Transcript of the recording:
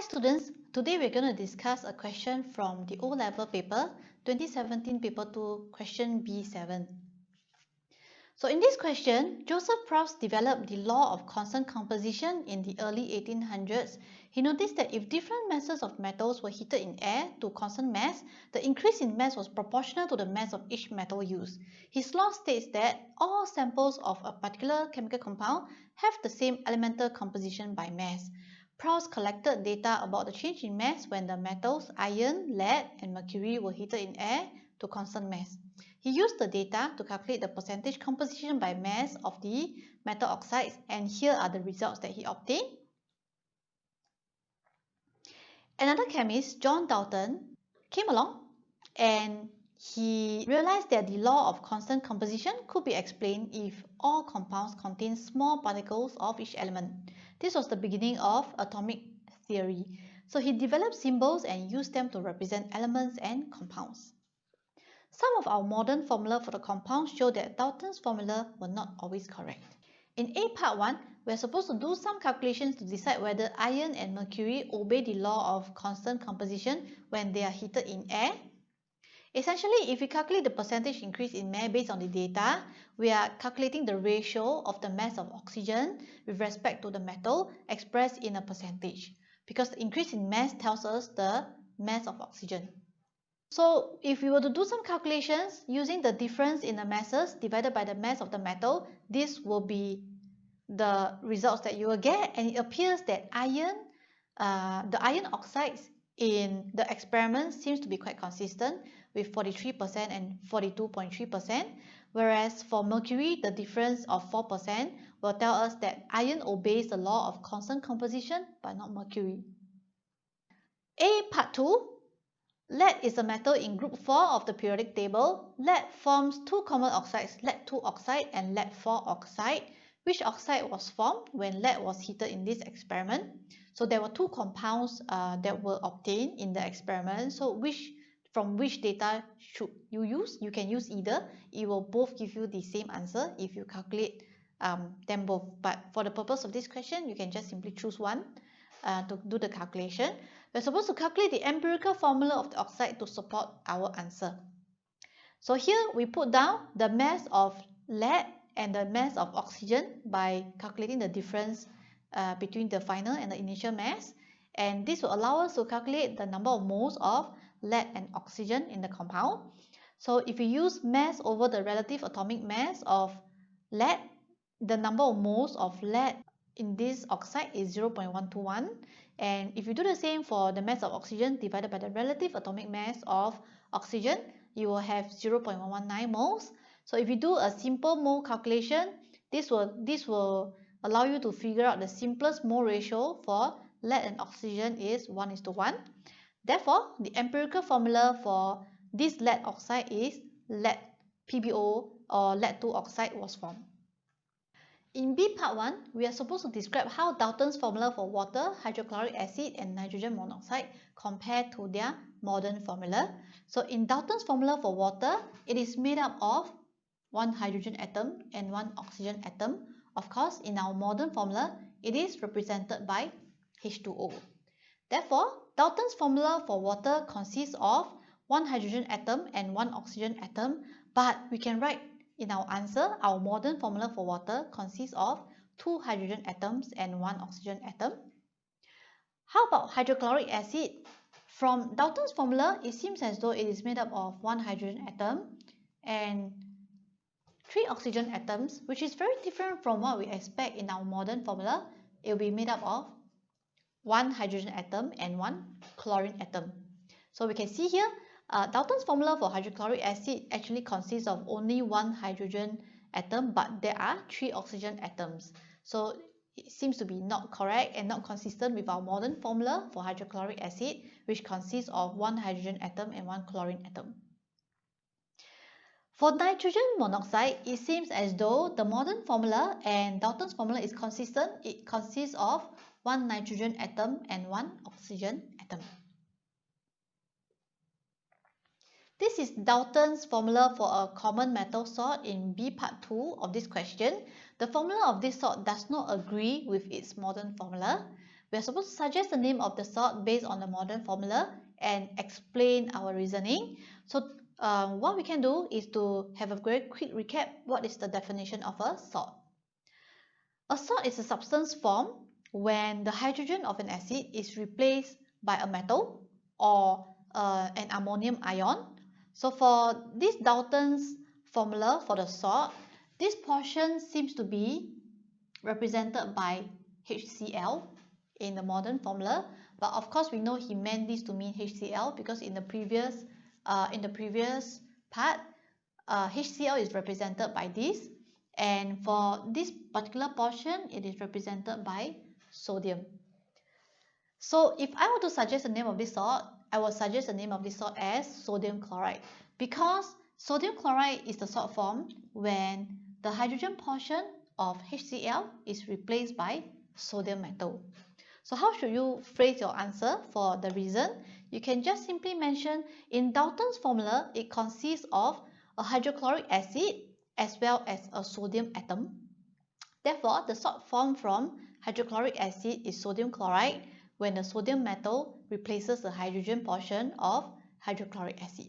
students, today we're going to discuss a question from the O-level paper 2017 paper 2 question B7. So in this question, Joseph Proust developed the law of constant composition in the early 1800s. He noticed that if different masses of metals were heated in air to constant mass, the increase in mass was proportional to the mass of each metal used. His law states that all samples of a particular chemical compound have the same elemental composition by mass. Proust collected data about the change in mass when the metals iron, lead, and mercury were heated in air to constant mass. He used the data to calculate the percentage composition by mass of the metal oxides, and here are the results that he obtained. Another chemist, John Dalton, came along and he realized that the law of constant composition could be explained if all compounds contain small particles of each element. This was the beginning of atomic theory. So he developed symbols and used them to represent elements and compounds. Some of our modern formula for the compounds show that Dalton's formula were not always correct. In A part 1, we are supposed to do some calculations to decide whether iron and mercury obey the law of constant composition when they are heated in air. Essentially, if we calculate the percentage increase in mass based on the data, we are calculating the ratio of the mass of oxygen with respect to the metal expressed in a percentage, because the increase in mass tells us the mass of oxygen. So if we were to do some calculations using the difference in the masses divided by the mass of the metal, this will be the results that you will get, and it appears that the iron oxides in the experiment seems to be quite consistent with 43% and 42.3%, whereas for mercury the difference of 4% will tell us that iron obeys the law of constant composition but not mercury. A part 2. Lead is a metal in group 4 of the periodic table. Lead forms two common oxides, lead-2 oxide and lead-4 oxide. Which oxide was formed when lead was heated in this experiment? So there were two compounds that were obtained in the experiment. So from which data should you use? You can use either. It will both give you the same answer if you calculate them both. But for the purpose of this question, you can just simply choose one to do the calculation. We're supposed to calculate the empirical formula of the oxide to support our answer. So here we put down the mass of lead and the mass of oxygen by calculating the difference between the final and the initial mass, and this will allow us to calculate the number of moles of lead and oxygen in the compound. So if we use mass over the relative atomic mass of lead, the number of moles of lead in this oxide is 0.121, and if you do the same for the mass of oxygen divided by the relative atomic mass of oxygen, you will have 0.119 moles. So if you do a simple mole calculation, this will allow you to figure out the simplest mole ratio for lead and oxygen is 1:1. Therefore, the empirical formula for this lead oxide is lead PbO, or lead-2 oxide was formed. In B part 1, we are supposed to describe how Dalton's formula for water, hydrochloric acid, and nitrogen monoxide compare to their modern formula. So in Dalton's formula for water, it is made up of one hydrogen atom and one oxygen atom. Of course, in our modern formula, it is represented by H2O. Therefore, Dalton's formula for water consists of one hydrogen atom and one oxygen atom, but we can write in our answer, our modern formula for water consists of two hydrogen atoms and one oxygen atom. How about hydrochloric acid? From Dalton's formula, it seems as though it is made up of one hydrogen atom and three oxygen atoms, which is very different from what we expect in our modern formula. It will be made up of one hydrogen atom and one chlorine atom. So we can see here, Dalton's formula for hydrochloric acid actually consists of only one hydrogen atom, but there are three oxygen atoms. So it seems to be not correct and not consistent with our modern formula for hydrochloric acid, which consists of one hydrogen atom and one chlorine atom. For nitrogen monoxide, it seems as though the modern formula and Dalton's formula is consistent. It consists of one nitrogen atom and one oxygen atom. This is Dalton's formula for a common metal salt in B part 2 of this question. The formula of this salt does not agree with its modern formula. We are supposed to suggest the name of the salt based on the modern formula and explain our reasoning. So what we can do is to have a very quick recap. What is the definition of a salt? A salt is a substance formed when the hydrogen of an acid is replaced by a metal or an ammonium ion. So for this Dalton's formula for the salt, this portion seems to be represented by HCl in the modern formula, but of course we know he meant this to mean HCl because in the previous part, HCl is represented by this, and for this particular portion it is represented by sodium. So if I were to suggest the name of this salt, I will suggest the name of this salt as sodium chloride, because sodium chloride is the salt formed when the hydrogen portion of HCl is replaced by sodium metal. So how should you phrase your answer for the reason? You can just simply mention in Dalton's formula, it consists of a hydrochloric acid as well as a sodium atom. Therefore, the salt formed from hydrochloric acid is sodium chloride when the sodium metal replaces the hydrogen portion of hydrochloric acid.